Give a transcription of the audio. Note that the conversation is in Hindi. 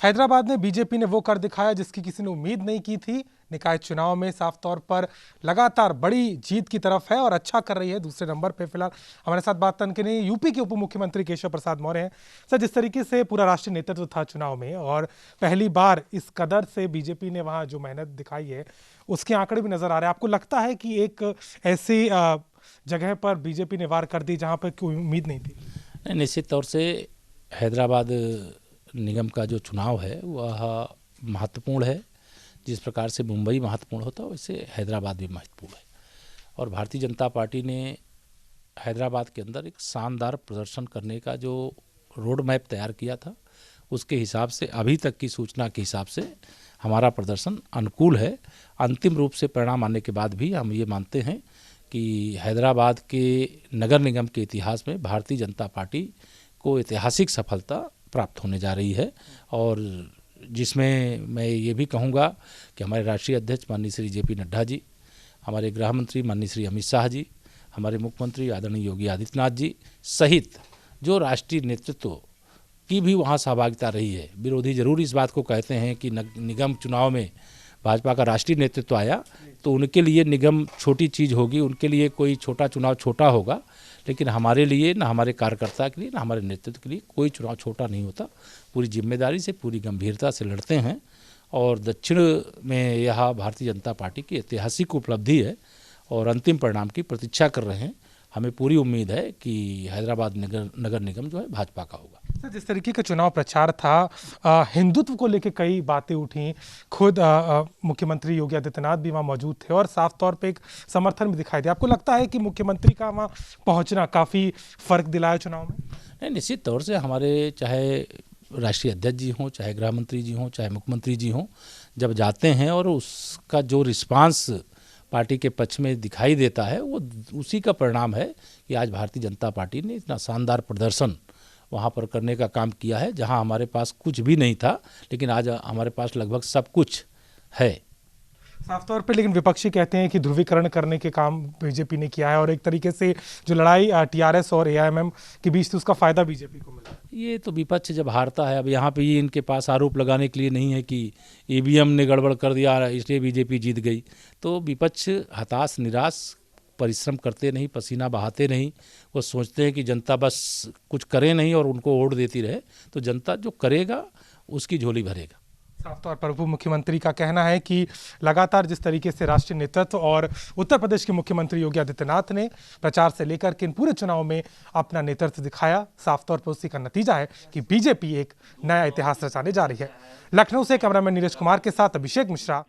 हैदराबाद में बीजेपी ने वो कर दिखाया जिसकी किसी ने उम्मीद नहीं की थी। निकाय चुनाव में साफ तौर पर लगातार बड़ी जीत की तरफ है और अच्छा कर रही है। दूसरे नंबर पे फिलहाल हमारे साथ बात करने के लिए यूपी के उप मुख्यमंत्री केशव प्रसाद मौर्य हैं। सर, जिस तरीके से पूरा राष्ट्रीय नेतृत्व था चुनाव में और पहली बार इस कदर से बीजेपी ने वहां जो मेहनत दिखाई है उसके आंकड़े भी नजर आ रहे हैं। आपको लगता है कि एक ऐसी जगह पर बीजेपी ने वार कर दी जहां पर कोई उम्मीद नहीं थी? निश्चित तौर से हैदराबाद निगम का जो चुनाव है वह महत्वपूर्ण है। जिस प्रकार से मुंबई महत्वपूर्ण होता है वैसे हैदराबाद भी महत्वपूर्ण है और भारतीय जनता पार्टी ने हैदराबाद के अंदर एक शानदार प्रदर्शन करने का जो रोड मैप तैयार किया था उसके हिसाब से अभी तक की सूचना के हिसाब से हमारा प्रदर्शन अनुकूल है। अंतिम रूप से परिणाम आने के बाद भी हम ये मानते हैं कि हैदराबाद के नगर निगम के इतिहास में भारतीय जनता पार्टी को ऐतिहासिक सफलता प्राप्त होने जा रही है और जिसमें मैं ये भी कहूँगा कि हमारे राष्ट्रीय अध्यक्ष माननीय श्री जेपी नड्डा जी, हमारे गृह मंत्री माननीय श्री अमित शाह जी, हमारे मुख्यमंत्री आदरणीय योगी आदित्यनाथ जी सहित जो राष्ट्रीय नेतृत्व की भी वहाँ सहभागिता रही है। विरोधी जरूर इस बात को कहते हैं कि निगम चुनाव में भाजपा का राष्ट्रीय नेतृत्व आया तो उनके लिए निगम छोटी चीज़ होगी, उनके लिए कोई छोटा चुनाव छोटा होगा, लेकिन हमारे लिए ना हमारे कार्यकर्ता के लिए ना हमारे नेतृत्व के लिए कोई चुनाव छोटा नहीं होता। पूरी जिम्मेदारी से पूरी गंभीरता से लड़ते हैं और दक्षिण में यह भारतीय जनता पार्टी की ऐतिहासिक उपलब्धि है और अंतिम परिणाम की प्रतीक्षा कर रहे हैं। हमें पूरी उम्मीद है कि हैदराबाद नगर निगम जो है भाजपा का होगा। सर, जिस तरीके का चुनाव प्रचार था, हिंदुत्व को लेकर कई बातें उठी। खुद मुख्यमंत्री योगी आदित्यनाथ भी वहाँ मौजूद थे और साफ तौर पे एक समर्थन भी दिखाई दिया। आपको लगता है कि मुख्यमंत्री का वहाँ पहुँचना काफ़ी फर्क दिलाया चुनाव में? नहीं, निश्चित तौर से हमारे चाहे राष्ट्रीय अध्यक्ष जी हों, चाहे गृह मंत्री जी हों, चाहे मुख्यमंत्री जी हों, जब जाते हैं और उसका जो रिस्पांस पार्टी के पक्ष में दिखाई देता है वो उसी का परिणाम है कि आज भारतीय जनता पार्टी ने इतना शानदार प्रदर्शन वहाँ पर करने का काम किया है। जहाँ हमारे पास कुछ भी नहीं था लेकिन आज हमारे पास लगभग सब कुछ है साफ तौर पे। लेकिन विपक्षी कहते हैं कि ध्रुवीकरण करने के काम बीजेपी ने किया है और एक तरीके से जो लड़ाई टीआरएस और एआईएमएम के बीच थी उसका फायदा बीजेपी को मिला। ये तो विपक्ष जब हारता है, अब यहाँ पे ये इनके पास आरोप लगाने के लिए नहीं है कि ईवीएम ने गड़बड़ कर दिया इसलिए बीजेपी जीत गई। तो विपक्ष हताश निराश, परिश्रम करते नहीं, पसीना बहाते नहीं, वो सोचते हैं कि जनता बस कुछ करे नहीं और उनको वोट देती रहे, तो जनता जो करेगा उसकी झोली भरेगा। साफ तौर पर उप मुख्यमंत्री का कहना है कि लगातार जिस तरीके से राष्ट्रीय नेतृत्व और उत्तर प्रदेश के मुख्यमंत्री योगी आदित्यनाथ ने प्रचार से लेकर के इन पूरे चुनाव में अपना नेतृत्व दिखाया, साफ तौर पर उसी का नतीजा है कि बीजेपी एक नया इतिहास रचाने जा रही है। लखनऊ से कैमरामैन नीरज कुमार के साथ अभिषेक मिश्रा।